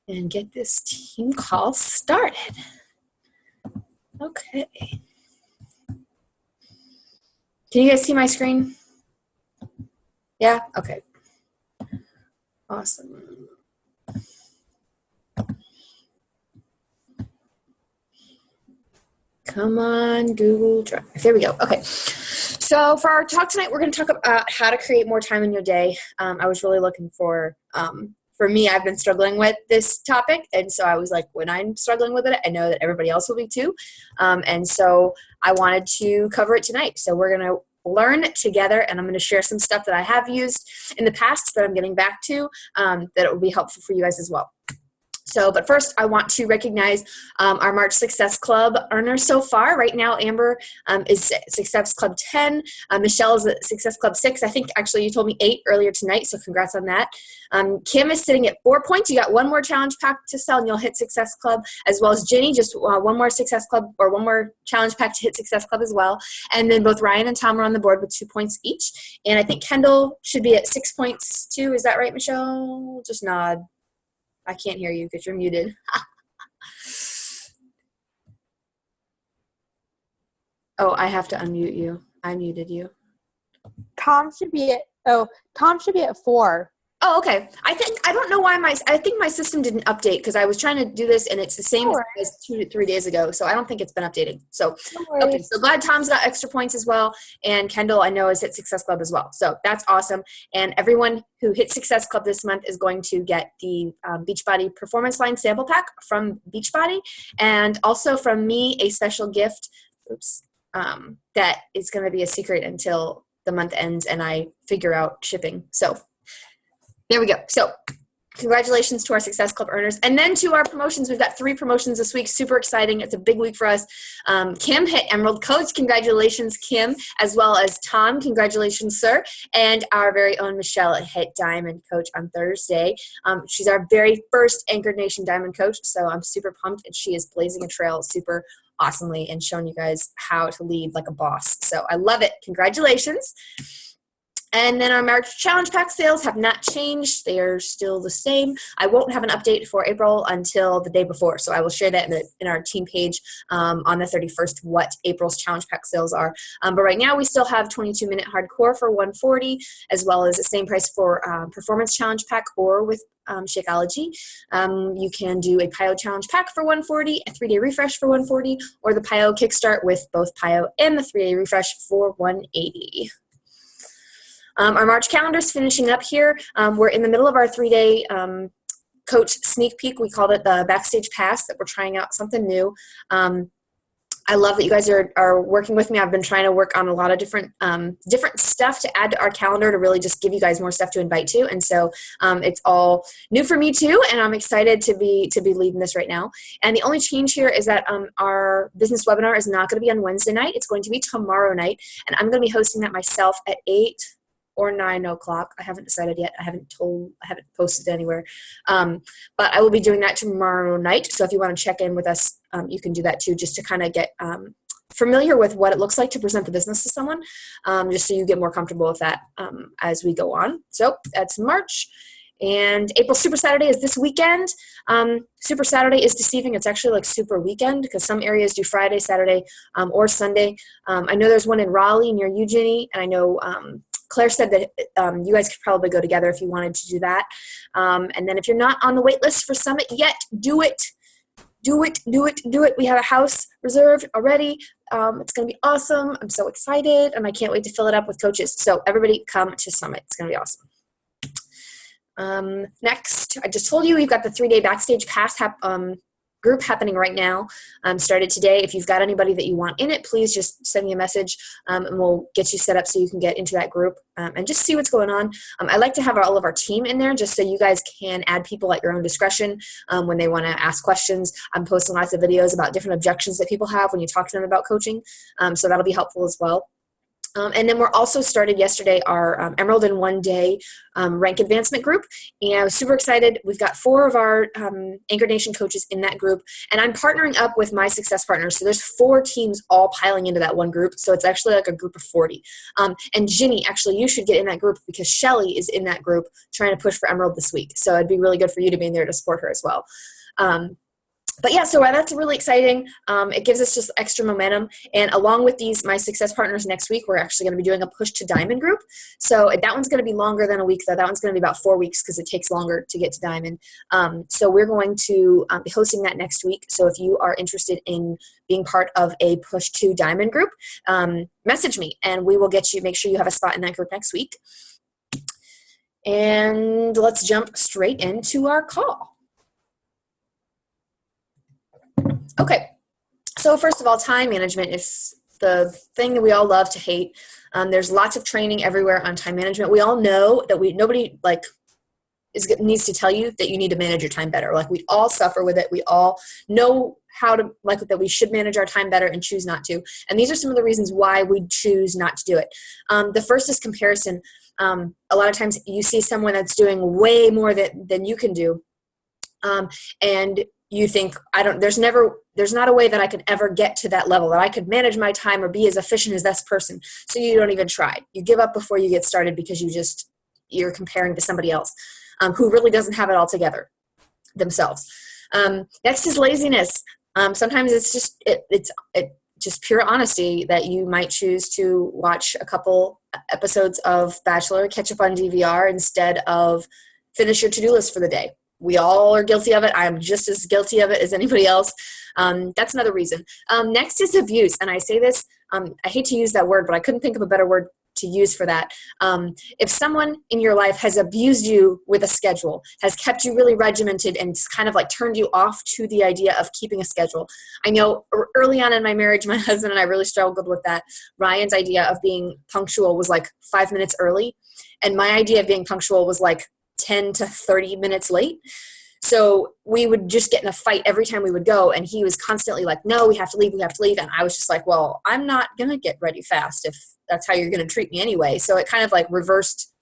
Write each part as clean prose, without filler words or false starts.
and get this team call started. Okay. Can you guys see my screen? Yeah? Okay. Awesome. Come on, Google Drive. There we go. Okay. So for our talk tonight, we're going to talk about how to create more time in your day. I was really looking for me, I've been struggling with this topic. And so I was like, when I'm struggling with it, I know that everybody else will be too. And so I wanted to cover it tonight. So we're going to learn together, and I'm going to share some stuff that I have used in the past that I'm getting back to that it will be helpful for you guys as well. So, but first, I want to recognize our March Success Club earners so far. Right now, Amber is Success Club 10. Michelle is at Success Club 6. I think, actually, you told me 8 earlier tonight, so congrats on that. Kim is sitting at 4 points. You got one more challenge pack to sell, and you'll hit Success Club, as well as Ginny, just one more Success Club, or one more challenge pack to hit Success Club as well. And then both Ryan and Tom are on the board with 2 points each. And I think Kendall should be at 6 points too. Is that right, Michelle? Just nod. I can't hear you because you're muted. Oh, I have to unmute you. I muted you. Tom should be at 4. Oh, okay. I don't know why I think my system didn't update because I was trying to do this and it's the same as 2 to 3 days ago. So I don't think it's been updated. So, okay. So glad Tom's got extra points as well. And Kendall, I know, is at Success Club as well. So that's awesome. And everyone who hit Success Club this month is going to get the Beachbody Performance Line sample pack from Beachbody. And also from me, a special gift, that is going to be a secret until the month ends and I figure out shipping. So there we go. So congratulations to our Success Club earners. And then to our promotions, we've got 3 promotions this week. Super exciting. It's a big week for us. Kim hit Emerald Coach. Congratulations, Kim, as well as Tom. Congratulations, sir. And our very own Michelle hit Diamond Coach on Thursday. She's our very first Anchored Nation Diamond Coach, so I'm super pumped, and she is blazing a trail super awesomely and showing you guys how to lead like a boss. So I love it. Congratulations. And then our March Challenge Pack sales have not changed. They are still the same. I won't have an update for April until the day before, so I will share that in our team page on the 31st what April's Challenge Pack sales are. But right now we still have 22-minute hardcore for $140, as well as the same price for Performance Challenge Pack or with Shakeology. You can do a PIO Challenge Pack for $140, a 3-day refresh for $140, or the PIO Kickstart with both PIO and the 3-day refresh for $180. Our March calendar is finishing up here. We're in the middle of our 3-day coach sneak peek. We called it the Backstage Pass, that we're trying out something new. I love that you guys are working with me. I've been trying to work on a lot of different stuff to add to our calendar to really just give you guys more stuff to invite to. And so it's all new for me too, and I'm excited to be leading this right now. And the only change here is that our business webinar is not going to be on Wednesday night. It's going to be tomorrow night, and I'm going to be hosting that myself at 8 or 9 o'clock. I haven't decided yet. I haven't posted anywhere. But I will be doing that tomorrow night. So if you want to check in with us, you can do that too, just to kind of get familiar with what it looks like to present the business to someone, just so you get more comfortable with that as we go on. So that's March. And April Super Saturday is this weekend. Super Saturday is deceiving. It's actually like Super Weekend because some areas do Friday, Saturday, or Sunday. I know there's one in Raleigh near you, Ginny, and I know Claire said that you guys could probably go together if you wanted to do that. And then if you're not on the wait list for Summit yet, do it. Do it, do it, do it. We have a house reserved already. It's going to be awesome. I'm so excited, and I can't wait to fill it up with coaches. So everybody come to Summit. It's going to be awesome. Next, I just told you we've got the 3-day Backstage Pass group happening right now. Started today. If you've got anybody that you want in it, please just send me a message and we'll get you set up so you can get into that group and just see what's going on. I like to have all of our team in there just so you guys can add people at your own discretion when they want to ask questions. I'm posting lots of videos about different objections that people have when you talk to them about coaching, so that'll be helpful as well. And then we're also started yesterday our Emerald in One Day rank advancement group. And I was super excited. We've got 4 of our Anchor Nation coaches in that group. And I'm partnering up with my success partners. So there's 4 teams all piling into that one group. So it's actually like a group of 40. And Ginny, actually, you should get in that group because Shelly is in that group trying to push for Emerald this week. So it'd be really good for you to be in there to support her as well. But yeah, so that's really exciting. It gives us just extra momentum. And along with my success partners next week, we're actually going to be doing a push to diamond group. So that one's going to be longer than a week, though. That one's going to be about 4 weeks because it takes longer to get to diamond. So we're going to be hosting that next week. So if you are interested in being part of a push to diamond group, message me and we will make sure you have a spot in that group next week. And let's jump straight into our call. Okay, so first of all, time management is the thing that we all love to hate. There's lots of training everywhere on time management. We all know that nobody needs to tell you that you need to manage your time better. Like, we all suffer with it. We all know that we should manage our time better and choose not to. And these are some of the reasons why we choose not to do it. The first is comparison. A lot of times you see someone that's doing way more than you can do, and you think, there's not a way that I could ever get to that level, that I could manage my time or be as efficient as this person. So you don't even try. You give up before you get started because you're comparing to somebody else who really doesn't have it all together themselves. Next is laziness. Sometimes it's just pure honesty that you might choose to watch a couple episodes of Bachelor, catch up on DVR instead of finish your to-do list for the day. We all are guilty of it. I'm just as guilty of it as anybody else. That's another reason. Next is abuse. And I say this, I hate to use that word, but I couldn't think of a better word to use for that. If someone in your life has abused you with a schedule, has kept you really regimented and kind of like turned you off to the idea of keeping a schedule. I know early on in my marriage, my husband and I really struggled with that. Ryan's idea of being punctual was like 5 minutes early. And my idea of being punctual was like 10 to 30 minutes late. So we would just get in a fight every time we would go. And he was constantly like, no, we have to leave. And I was just like, well, I'm not going to get ready fast if that's how you're going to treat me anyway. So it kind of like reversed,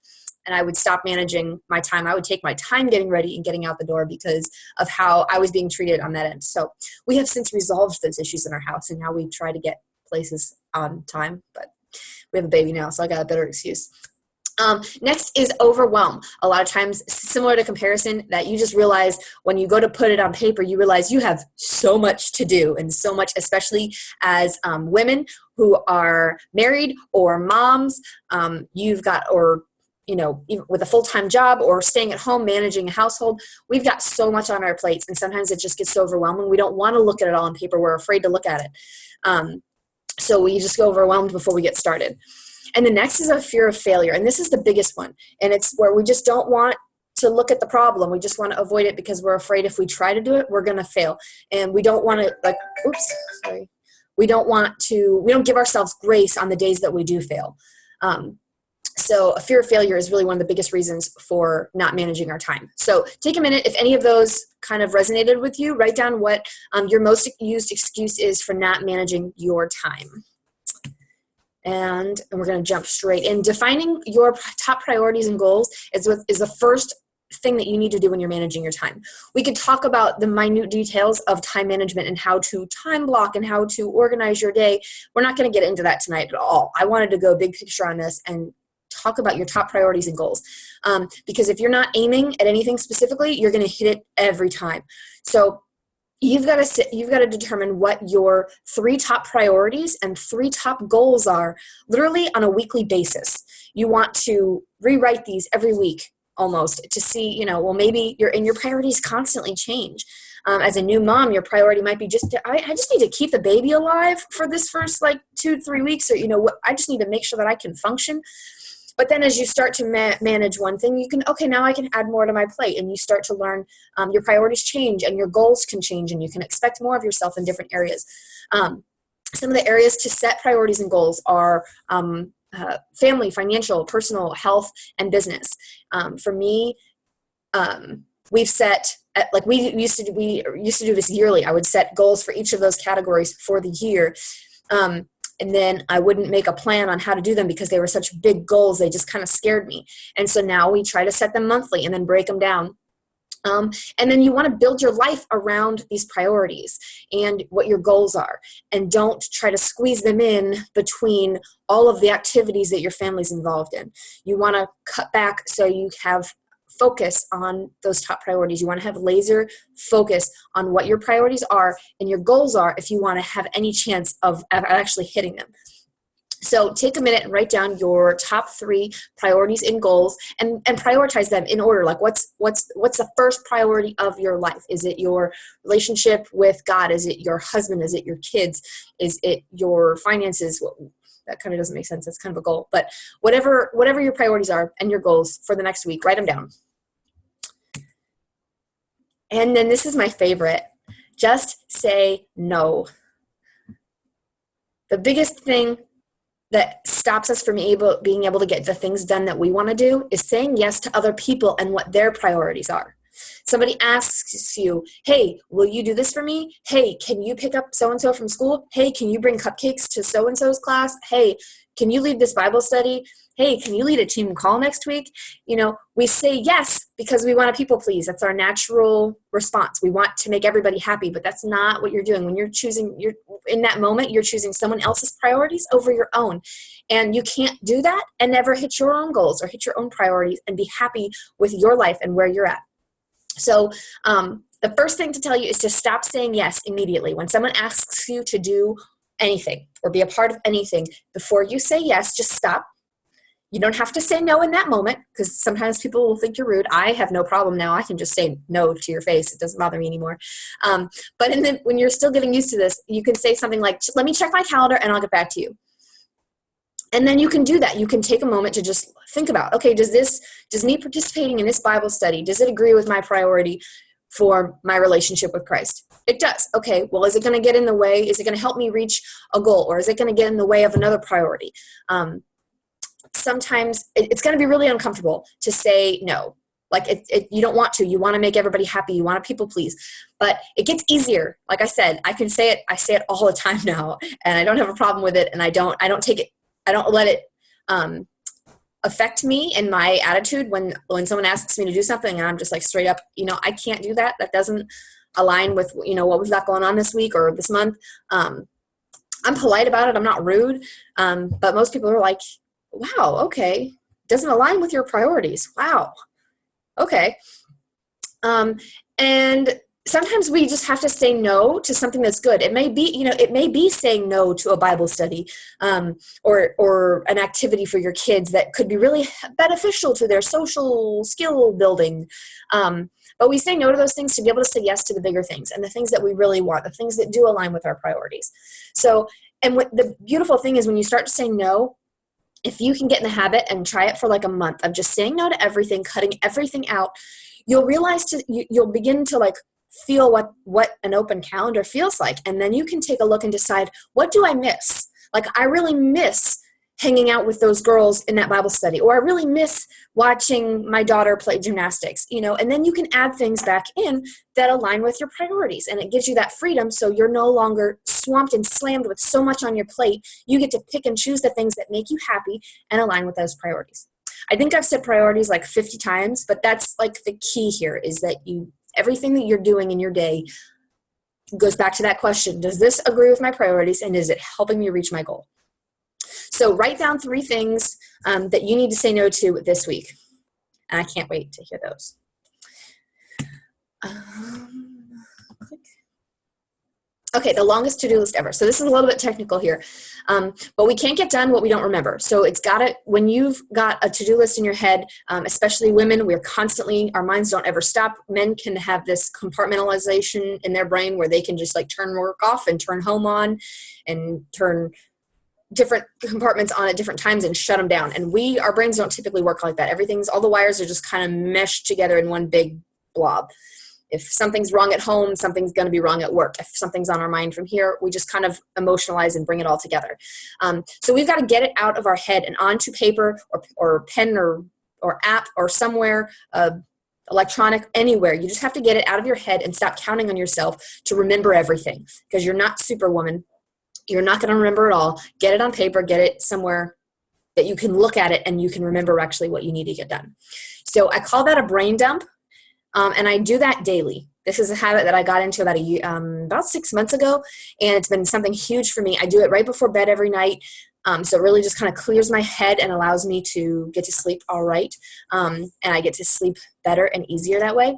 and I would stop managing my time. I would take my time getting ready and getting out the door because of how I was being treated on that end. So we have since resolved those issues in our house, and now we try to get places on time, but we have a baby now, so I got a better excuse. Next is overwhelm. A lot of times, similar to comparison, that you just realize when you go to put it on paper, you realize you have so much to do, and so much, especially as women who are married or moms, you've got, or even with a full-time job or staying at home managing a household, we've got so much on our plates, and sometimes it just gets so overwhelming. We don't want to look at it all on paper. We're afraid to look at it. So we just go overwhelmed before we get started. And the next is a fear of failure. And this is the biggest one. And it's where we just don't want to look at the problem. We just want to avoid it because we're afraid if we try to do it, we're going to fail. And we don't want to, we don't give ourselves grace on the days that we do fail. So a fear of failure is really one of the biggest reasons for not managing our time. So take a minute. If any of those kind of resonated with you, write down what your most used excuse is for not managing your time. And we're going to jump straight in. Defining your top priorities and goals is the first thing that you need to do when you're managing your time. We could talk about the minute details of time management and how to time block and how to organize your day. We're not going to get into that tonight at all. I wanted to go big picture on this and talk about your top priorities and goals. Because if you're not aiming at anything specifically, you're going to hit it every time. So you've got to determine what your 3 top priorities and 3 top goals are, literally on a weekly basis. You want to rewrite these every week almost to see, maybe your priorities constantly change. As a new mom, your priority might be I just need to keep the baby alive for this first 2-3 weeks, or I just need to make sure that I can function. But then as you start to manage one thing, now I can add more to my plate, and you start to learn your priorities change and your goals can change, and you can expect more of yourself in different areas. Some of the areas to set priorities and goals are family, financial, personal, health, and business. For me, we've set, we used to do this yearly. I would set goals for each of those categories for the year. And then I wouldn't make a plan on how to do them because they were such big goals. They just kind of scared me. And so now we try to set them monthly and then break them down. And then you want to build your life around these priorities and what your goals are. And don't try to squeeze them in between all of the activities that your family's involved in. You want to cut back so you have focus on those top priorities. You want to have laser focus on what your priorities are and your goals are if you want to have any chance of actually hitting them. So take a minute and write down your top 3 priorities and goals and prioritize them in order. Like what's the first priority of your life? Is it your relationship with God? Is it your husband? Is it your kids? Is it your finances? Well, that kind of doesn't make sense. That's kind of a goal. But whatever your priorities are and your goals for the next week, write them down. And then this is my favorite. Just say no. The biggest thing that stops us from being able to get the things done that we want to do is saying yes to other people and what their priorities are. Somebody asks you, hey, will you do this for me? Hey, can you pick up so-and-so from school? Hey, can you bring cupcakes to so-and-so's class? Hey, can you lead this Bible study? Hey, can you lead a team call next week? We say yes because we want to people please. That's our natural response. We want to make everybody happy, but that's not what you're doing. When you're in that moment, you're choosing someone else's priorities over your own. And you can't do that and never hit your own goals or hit your own priorities and be happy with your life and where you're at. So the first thing to tell you is to stop saying yes immediately. When someone asks you to do anything or be a part of anything, before you say yes, just stop. You don't have to say no in that moment because sometimes people will think you're rude. I have no problem now. I can just say no to your face. It doesn't bother me anymore. But when you're still getting used to this, you can say something like, let me check my calendar and I'll get back to you. And then you can do that. You can take a moment to just think about, okay, does me participating in this Bible study, does it agree with my priority for my relationship with Christ? It does. Okay, well, is it going to get in the way? Is it going to help me reach a goal? Or is it going to get in the way of another priority? Sometimes it's going to be really uncomfortable to say no. Like you don't want to. You want to make everybody happy. You want to people please. But it gets easier. Like I said, I can say it. I say it all the time now, and I don't have a problem with it. And I don't take it. I don't let it affect me and my attitude when someone asks me to do something, and I'm just like straight up, I can't do that. That doesn't align with what we've got going on this week or this month. I'm polite about it. I'm not rude. But most people are like, wow, okay, doesn't align with your priorities. Wow, okay. And sometimes we just have to say no to something that's good. It may be saying no to a Bible study or an activity for your kids that could be really beneficial to their social skill building. But we say no to those things to be able to say yes to the bigger things and the things that we really want, the things that do align with our priorities. So, and what the beautiful thing is when you start to say no, if you can get in the habit and try it for like a month of just saying no to everything, cutting everything out, you'll realize you'll begin to like feel what an open calendar feels like. And then you can take a look and decide, what do I miss? Like, I really miss hanging out with those girls in that Bible study, or I really miss watching my daughter play gymnastics, and then you can add things back in that align with your priorities, and it gives you that freedom so you're no longer swamped and slammed with so much on your plate. You get to pick and choose the things that make you happy and align with those priorities. I think I've said priorities like 50 times, but that's like the key here is that everything that you're doing in your day goes back to that question. Does this agree with my priorities, and is it helping me reach my goal? So write down 3 things that you need to say no to this week. And I can't wait to hear those. Okay, the longest to-do list ever. So this is a little bit technical here. But we can't get done what we don't remember. So when you've got a to-do list in your head, especially women, our minds don't ever stop. Men can have this compartmentalization in their brain where they can just like turn work off and turn home on and turn different compartments on at different times and shut them down. And our brains don't typically work like that. All the wires are just kind of meshed together in one big blob. If something's wrong at home, something's going to be wrong at work. If something's on our mind from here, we just kind of emotionalize and bring it all together. So we've got to get it out of our head and onto paper or pen or app or somewhere, electronic, anywhere. You just have to get it out of your head and stop counting on yourself to remember everything, because you're not Superwoman. You're not going to remember it all. Get it on paper, get it somewhere that you can look at it and you can remember actually what you need to get done. So I call that a brain dump, and I do that daily. This is a habit that I got into about 6 months ago, and it's been something huge for me. I do it right before bed every night, so it really just kind of clears my head and allows me to get to sleep all right, and I get to sleep better and easier that way.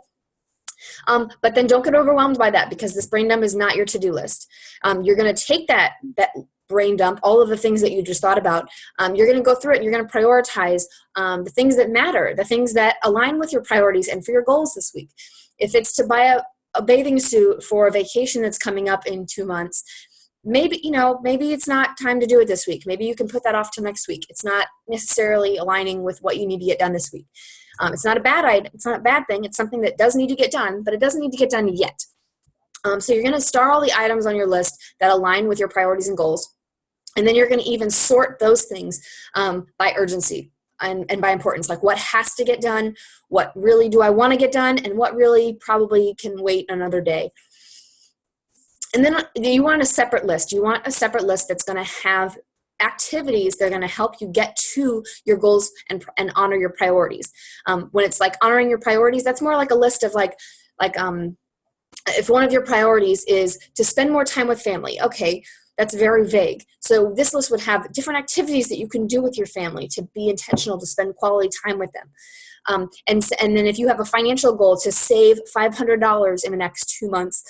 But then don't get overwhelmed by that, because this brain dump is not your to-do list. You're going to take that brain dump, all of the things that you just thought about, you're going to go through it and you're going to prioritize the things that matter, the things that align with your priorities and for your goals this week. If it's to buy a bathing suit for a vacation that's coming up in 2 months, maybe it's not time to do it this week. Maybe you can put that off to next week. It's not necessarily aligning with what you need to get done this week. It's not a bad item. It's not a bad thing. It's something that does need to get done, but it doesn't need to get done yet. So you're going to star all the items on your list that align with your priorities and goals. And then you're going to even sort those things by urgency and by importance, like what has to get done, what really do I want to get done, and what really probably can wait another day. And then you want a separate list. You want a separate list that's going to have activities that are going to help you get to your goals and honor your priorities. When it's like honoring your priorities, that's more like a list of like if one of your priorities is to spend more time with family, okay, that's very vague. So this list would have different activities that you can do with your family to be intentional, to spend quality time with them. And then if you have a financial goal to save $500 in the next 2 months,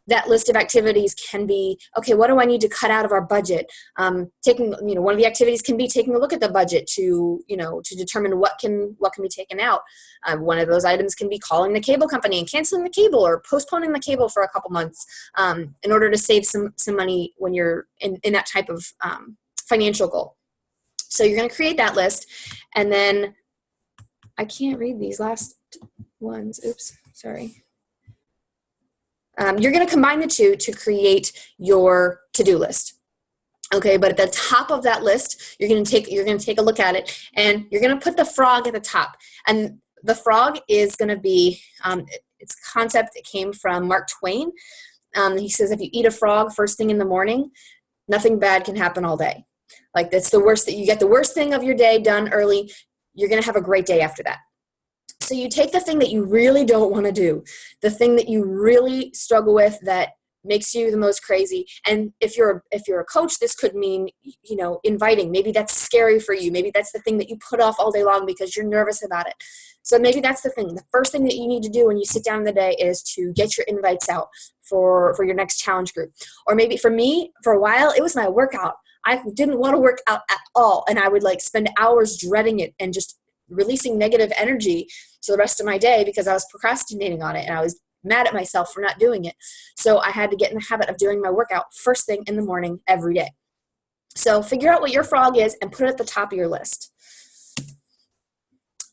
that list of activities can be, okay, what do I need to cut out of our budget? One of the activities can be taking a look at the budget to determine what can be taken out. One of those items can be calling the cable company and canceling the cable or postponing the cable for a couple months in order to save some money when you're in that type of financial goal. So you're going to create that list, and then I can't read these last ones. Oops, sorry. You're going to combine the two to create your to-do list. Okay, but at the top of that list, you're going to take a look at it, and you're going to put the frog at the top. And the frog is going to be it's a concept that came from Mark Twain. He says if you eat a frog first thing in the morning, nothing bad can happen all day. Like that's the worst, that you get the worst thing of your day done early. You're going to have a great day after that. So you take the thing that you really don't want to do, the thing that you really struggle with that makes you the most crazy. And if you're a coach, this could mean, inviting. Maybe that's scary for you. Maybe that's the thing that you put off all day long because you're nervous about it. So maybe that's the thing. The first thing that you need to do when you sit down in the day is to get your invites out for your next challenge group. Or maybe for me, for a while, it was my workout. I didn't want to work out at all. And I would spend hours dreading it and just releasing negative energy to the rest of my day because I was procrastinating on it and I was mad at myself for not doing it. So I had to get in the habit of doing my workout first thing in the morning every day. So figure out what your frog is and put it at the top of your list.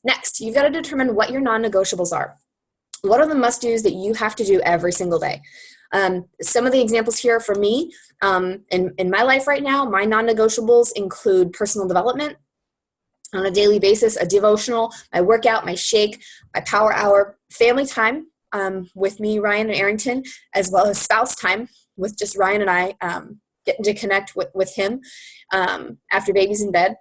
Next, you've got to determine what your non-negotiables are. What are the must-dos that you have to do every single day? Some of the examples here for me, in my life right now, my non-negotiables include personal development on a daily basis, a devotional, my workout, my shake, my power hour, family time with me, Ryan, and Arrington, as well as spouse time with just Ryan and I, getting to connect with him after baby's in bed,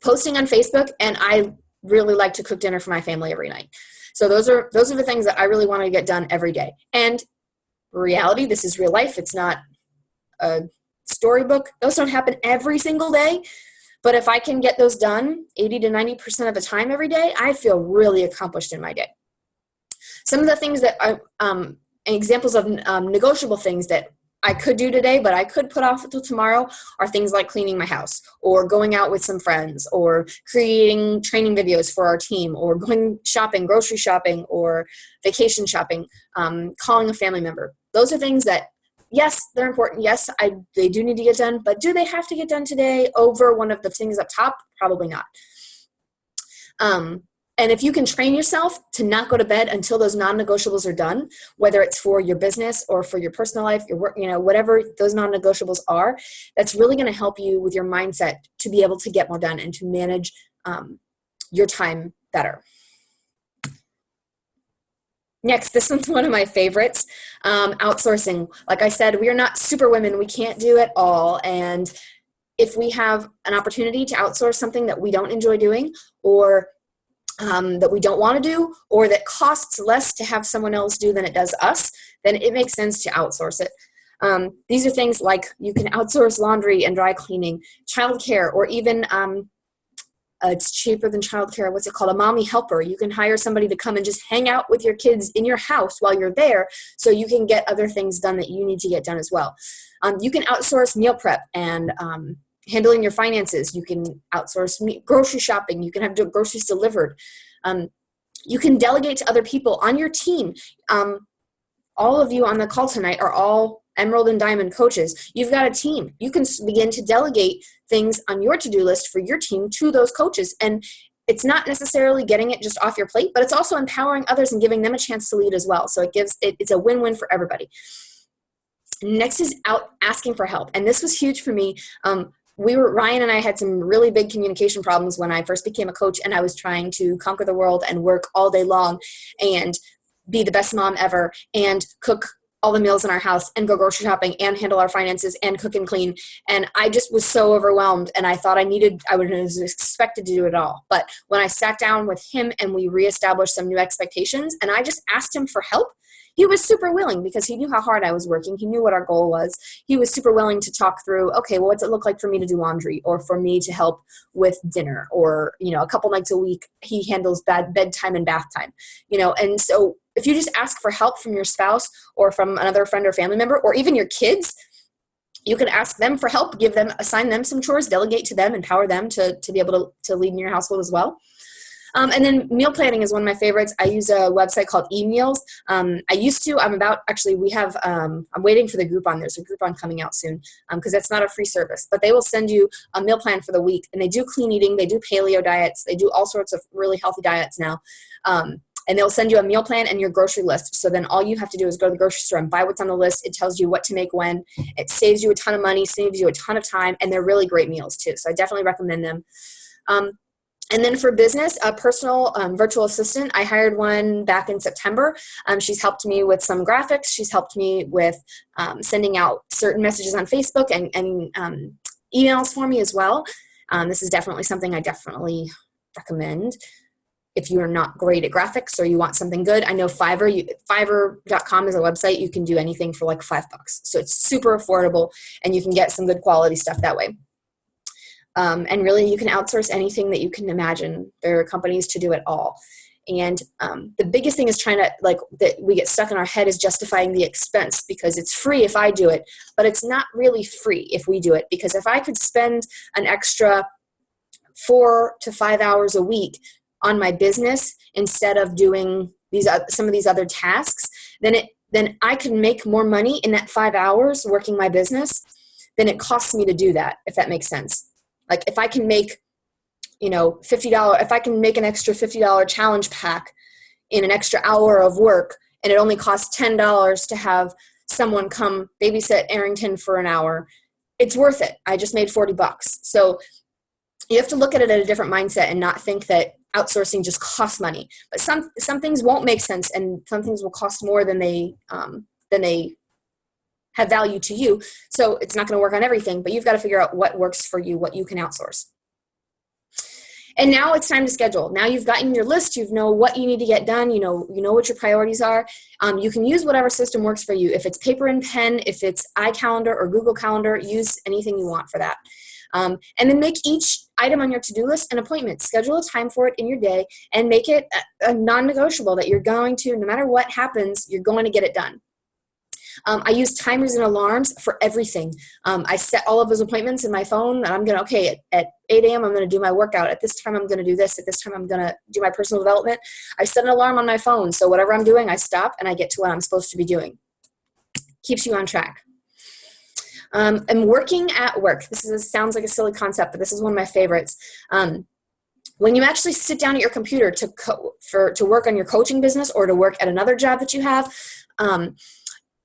posting on Facebook, and I really like to cook dinner for my family every night. So those are the things that I really want to get done every day. And reality, this is real life. It's not a storybook. Those don't happen every single day. But if I can get those done 80 to 90% of the time every day, I feel really accomplished in my day. Some of the things that are examples of negotiable things that I could do today, but I could put off until tomorrow, are things like cleaning my house or going out with some friends or creating training videos for our team or going shopping, grocery shopping, or vacation shopping, calling a family member. Those are things that, yes, they're important. Yes, they do need to get done, but do they have to get done today over one of the things up top? Probably not. And if you can train yourself to not go to bed until those non-negotiables are done, whether it's for your business or for your personal life, your work, whatever those non-negotiables are, that's really going to help you with your mindset to be able to get more done and to manage your time better. Next, this one's one of my favorites. Outsourcing. Like I said, we are not super women. We can't do it all. And if we have an opportunity to outsource something that we don't enjoy doing, or that we don't want to do, or that costs less to have someone else do than it does us, then it makes sense to outsource it. These are things like you can outsource laundry and dry cleaning, childcare, or even it's cheaper than childcare. What's it called? A mommy helper. You can hire somebody to come and just hang out with your kids in your house while you're there, so you can get other things done that you need to get done as well. You can outsource meal prep and handling your finances. You can outsource grocery shopping. You can have groceries delivered. You can delegate to other people on your team. All of you on the call tonight are all Emerald and Diamond coaches. You've got a team. You can begin to delegate things on your to-do list for your team to those coaches. And it's not necessarily getting it just off your plate, but it's also empowering others and giving them a chance to lead as well. So it's a win-win for everybody. Next is asking for help. And this was huge for me. Ryan and I had some really big communication problems when I first became a coach, and I was trying to conquer the world and work all day long and be the best mom ever and cook all the meals in our house and go grocery shopping and handle our finances and cook and clean. And I just was so overwhelmed, and I thought I was expected to do it all. But when I sat down with him and we reestablished some new expectations and I just asked him for help, he was super willing, because he knew how hard I was working. He knew what our goal was. He was super willing to talk through, okay, well, what's it look like for me to do laundry, or for me to help with dinner, or, a couple nights a week, he handles bedtime and bath time, and so if you just ask for help from your spouse or from another friend or family member, or even your kids, you can ask them for help, assign them some chores, delegate to them, empower them to be able to lead in your household as well. And then meal planning is one of my favorites. I use a website called eMeals. I'm waiting for the Groupon. There's a Groupon coming out soon, because that's not a free service, but they will send you a meal plan for the week, and they do clean eating. They do paleo diets. They do all sorts of really healthy diets now. And they'll send you a meal plan and your grocery list. So then all you have to do is go to the grocery store and buy what's on the list. It tells you what to make when. It saves you a ton of money, saves you a ton of time, and they're really great meals too. So I definitely recommend them. And then for business, a personal virtual assistant, I hired one back in September. She's helped me with some graphics. She's helped me with sending out certain messages on Facebook and emails for me as well. This is definitely something I definitely recommend if you are not great at graphics or you want something good. I know Fiverr.com is a website. You can do anything for like $5. So it's super affordable, and you can get some good quality stuff that way. And really, you can outsource anything that you can imagine. There are companies to do it all. And the biggest thing is that we get stuck in our head is justifying the expense, because it's free if I do it, but it's not really free if we do it. Because if I could spend an extra 4 to 5 hours a week on my business instead of doing some of these other tasks, then I can make more money in that 5 hours working my business than it costs me to do that, if that makes sense. Like if I can make, $50, if I can make an extra $50 challenge pack in an extra hour of work, and it only costs $10 to have someone come babysit Arrington for an hour, it's worth it. I just made $40. So you have to look at it at a different mindset and not think that outsourcing just costs money. But some things won't make sense, and some things will cost more than they have value to you. So it's not going to work on everything, but you've got to figure out what works for you, what you can outsource. And now it's time to schedule. Now you've gotten your list, you know what you need to get done, you know what your priorities are. You can use whatever system works for you. If it's paper and pen, if it's iCalendar or Google Calendar, use anything you want for that. And then make each item on your to-do list an appointment. Schedule a time for it in your day and make it a non-negotiable that you're going to, no matter what happens, you're going to get it done. I use timers and alarms for everything. I set all of those appointments in my phone, and at 8 a.m. I'm going to do my workout. At this time, I'm going to do this. At this time, I'm going to do my personal development. I set an alarm on my phone, so whatever I'm doing, I stop and I get to what I'm supposed to be doing. Keeps you on track. And working at work. Sounds like a silly concept, but this is one of my favorites. When you actually sit down at your computer to work on your coaching business or to work at another job that you have,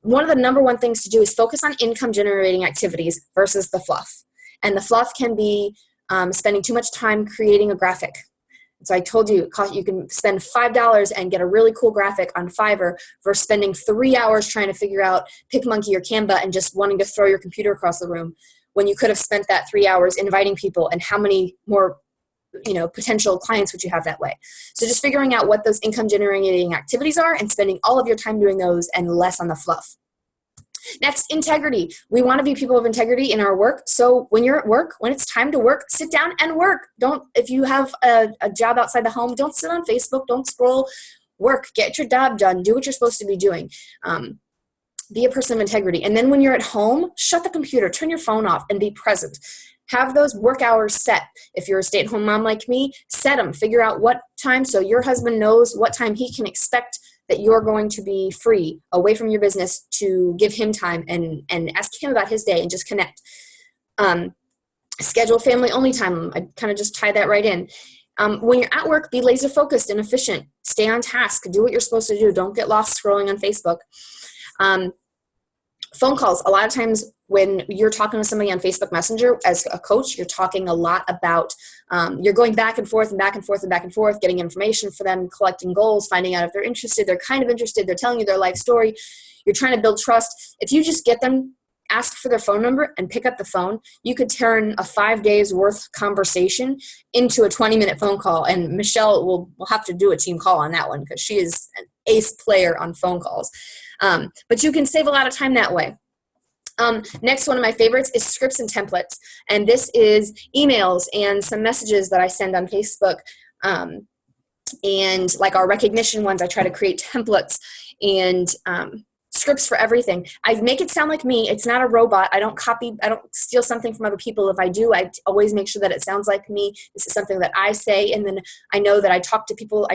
one of the number one things to do is focus on income generating activities versus the fluff. And the fluff can be spending too much time creating a graphic. So I told you you can spend $5 and get a really cool graphic on Fiverr versus spending 3 hours trying to figure out PicMonkey or Canva and just wanting to throw your computer across the room, when you could have spent that 3 hours inviting people, and how many more potential clients would you have that way. So just figuring out what those income generating activities are and spending all of your time doing those and less on the fluff. Next, integrity. We want to be people of integrity in our work. So when you're at work, when it's time to work, sit down and work. If you have a job outside the home, don't sit on Facebook, don't scroll. Work, get your job done, do what you're supposed to be doing. Be a person of integrity. And then when you're at home, shut the computer, turn your phone off, and be present. Have those work hours set. If you're a stay-at-home mom like me, set them. Figure out what time so your husband knows what time he can expect that you're going to be free away from your business to give him time and ask him about his day and just connect. Schedule family only time. I kind of just tie that right in. When you're at work, be laser focused and efficient. Stay on task. Do what you're supposed to do. Don't get lost scrolling on Facebook. Phone calls. A lot of times when you're talking to somebody on Facebook Messenger as a coach, you're talking a lot about, you're going back and forth and back and forth and back and forth, getting information for them, collecting goals, finding out if they're interested. They're kind of interested. They're telling you their life story. You're trying to build trust. If you just get them, ask for their phone number and pick up the phone, you could turn a 5 days worth conversation into a 20-minute phone call. And Michelle will have to do a team call on that one because she is an ace player on phone calls. But you can save a lot of time that way. Next, one of my favorites is scripts and templates. And this is emails and some messages that I send on Facebook. And like our recognition ones, I try to create templates and scripts for everything. I make it sound like me. It's not a robot. I don't steal something from other people. If I do, I always make sure that it sounds like me. This is something that I say, and then I know that I talk to people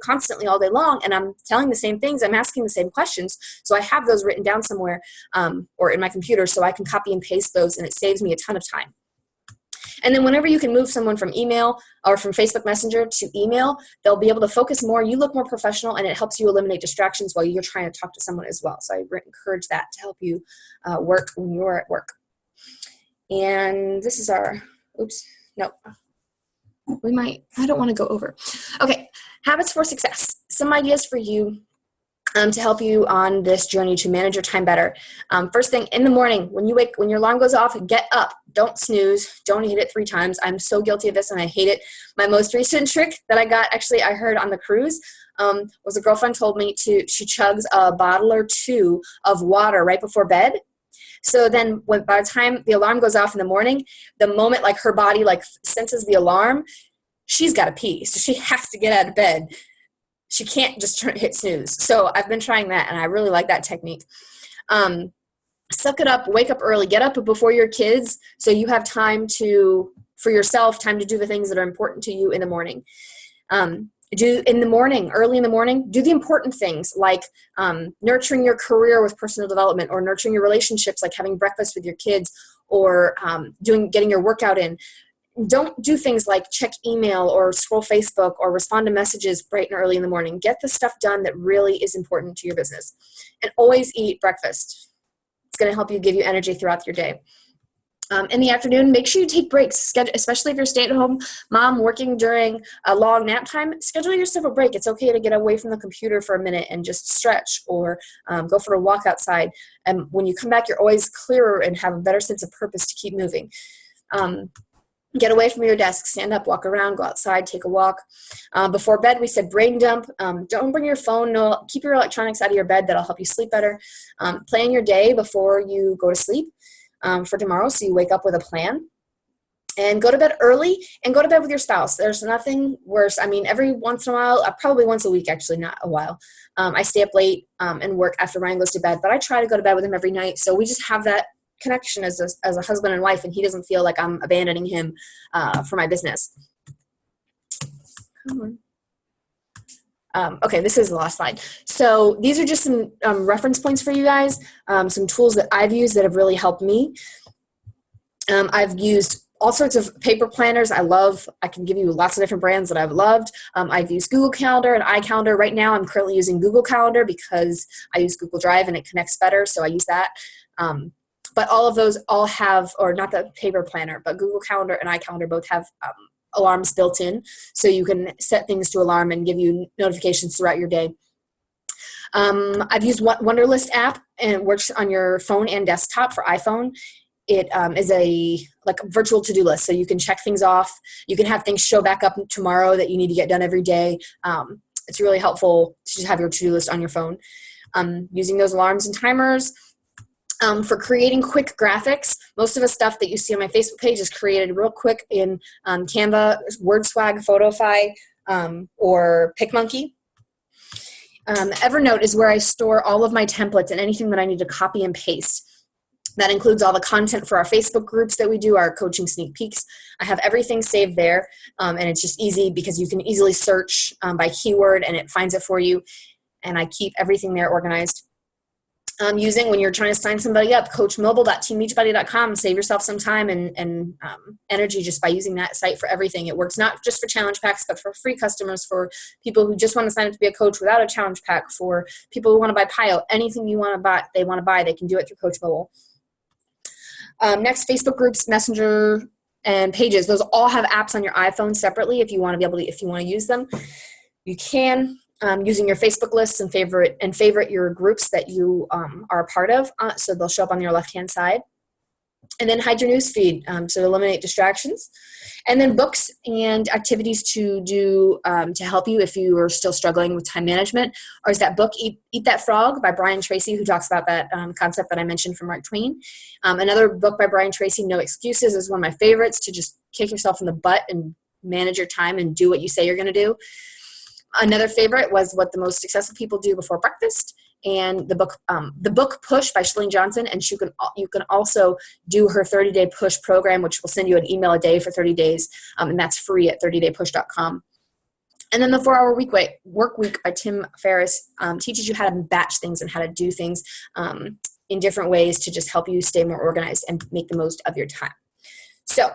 constantly all day long, and I'm telling the same things. I'm asking the same questions. So I have those written down somewhere or in my computer so I can copy and paste those, and it saves me a ton of time. And then whenever you can move someone from email or from Facebook Messenger to email, they'll be able to focus more. You look more professional, and it helps you eliminate distractions while you're trying to talk to someone as well. So I encourage that to help you work when you're at work. And this is I don't want to go over. Okay, habits for success. Some ideas for you to help you on this journey to manage your time better. First thing, in the morning, when your alarm goes off, get up. Don't snooze. Don't hit it 3 times. I'm so guilty of this, and I hate it. My most recent trick that I heard on the cruise, was a girlfriend told me she chugs a bottle or 2 of water right before bed. So then by the time the alarm goes off in the morning, the moment like her body like senses the alarm, she's got to pee. So she has to get out of bed. She can't just hit snooze. So I've been trying that, and I really like that technique. Suck it up, wake up early, get up before your kids so you have time for yourself, time to do the things that are important to you in the morning. Early in the morning, do the important things like nurturing your career with personal development, or nurturing your relationships like having breakfast with your kids, or getting your workout in. Don't do things like check email or scroll Facebook or respond to messages bright and early in the morning. Get the stuff done that really is important to your business. And always eat breakfast. It's going to help you give you energy throughout your day. In the afternoon, make sure you take breaks, especially if you're a stay-at-home mom working during a long nap time. Schedule yourself a break. It's okay to get away from the computer for a minute and just stretch or go for a walk outside. And when you come back, you're always clearer and have a better sense of purpose to keep moving. Get away from your desk, stand up, walk around, go outside, take a walk. Before bed, we said brain dump. Don't bring your phone. No, keep your electronics out of your bed. That'll help you sleep better. Plan your day before you go to sleep for tomorrow so you wake up with a plan. And go to bed early and go to bed with your spouse. There's nothing worse. I mean, every once in a while, probably once a week, actually, not a while, I stay up late and work after Ryan goes to bed. But I try to go to bed with him every night. So we just have that connection as a husband and wife, and he doesn't feel like I'm abandoning him for my business. Come on. Okay, this is the last slide. So these are just some reference points for you guys, some tools that I've used that have really helped me. I've used all sorts of paper planners I can give you lots of different brands that I've loved. I've used Google Calendar and iCalendar. Right now I'm currently using Google Calendar because I use Google Drive and it connects better, so I use that. But all of those have, or not the paper planner, but Google Calendar and iCalendar both have alarms built in, so you can set things to alarm and give you notifications throughout your day. I've used Wunderlist app, and it works on your phone and desktop for iPhone. It is a virtual to-do list, so you can check things off. You can have things show back up tomorrow that you need to get done every day. It's really helpful to just have your to-do list on your phone. Using those alarms and timers. For creating quick graphics, most of the stuff that you see on my Facebook page is created real quick in Canva, WordSwag, Photofy, or PicMonkey. Evernote is where I store all of my templates and anything that I need to copy and paste. That includes all the content for our Facebook groups that we do, our coaching sneak peeks. I have everything saved there, and it's just easy because you can easily search by keyword and it finds it for you, and I keep everything there organized. Using, when you're trying to sign somebody up, coachmobile.teambeachbody.com. Save yourself some time and energy just by using that site for everything. It works not just for challenge packs, but for free customers, for people who just want to sign up to be a coach without a challenge pack, for people who want to buy PIO. Anything you want to buy, they can do it through Coach Mobile. Next, Facebook groups, Messenger, and Pages. Those all have apps on your iPhone separately. If you want to use them, you can. Using your Facebook lists and favorite your groups that you are a part of, so they'll show up on your left-hand side. And then hide your news feed to eliminate distractions. And then books and activities to do to help you if you are still struggling with time management. Or is that book, Eat That Frog by Brian Tracy, who talks about that concept that I mentioned from Mark Twain. Another book by Brian Tracy, No Excuses, is one of my favorites, to just kick yourself in the butt and manage your time and do what you say you're going to do. Another favorite was What the Most Successful People Do Before Breakfast, and the book Push by Chalene Johnson. And you can also do her 30-day push program, which will send you an email a day for 30 days, and that's free at 30daypush.com. And then the 4-Hour Work Week by Tim Ferriss teaches you how to batch things and how to do things in different ways to just help you stay more organized and make the most of your time. So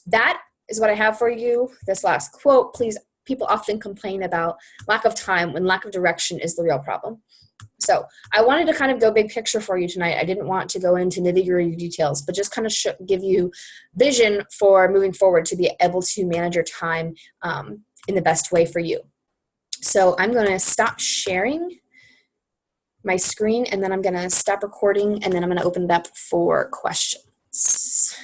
that is what I have for you. This last quote, please. People often complain about lack of time when lack of direction is the real problem. So I wanted to kind of go big picture for you tonight. I didn't want to go into nitty-gritty details, but just kind of give you vision for moving forward to be able to manage your time in the best way for you. So I'm going to stop sharing my screen, and then I'm going to stop recording, and then I'm going to open it up for questions.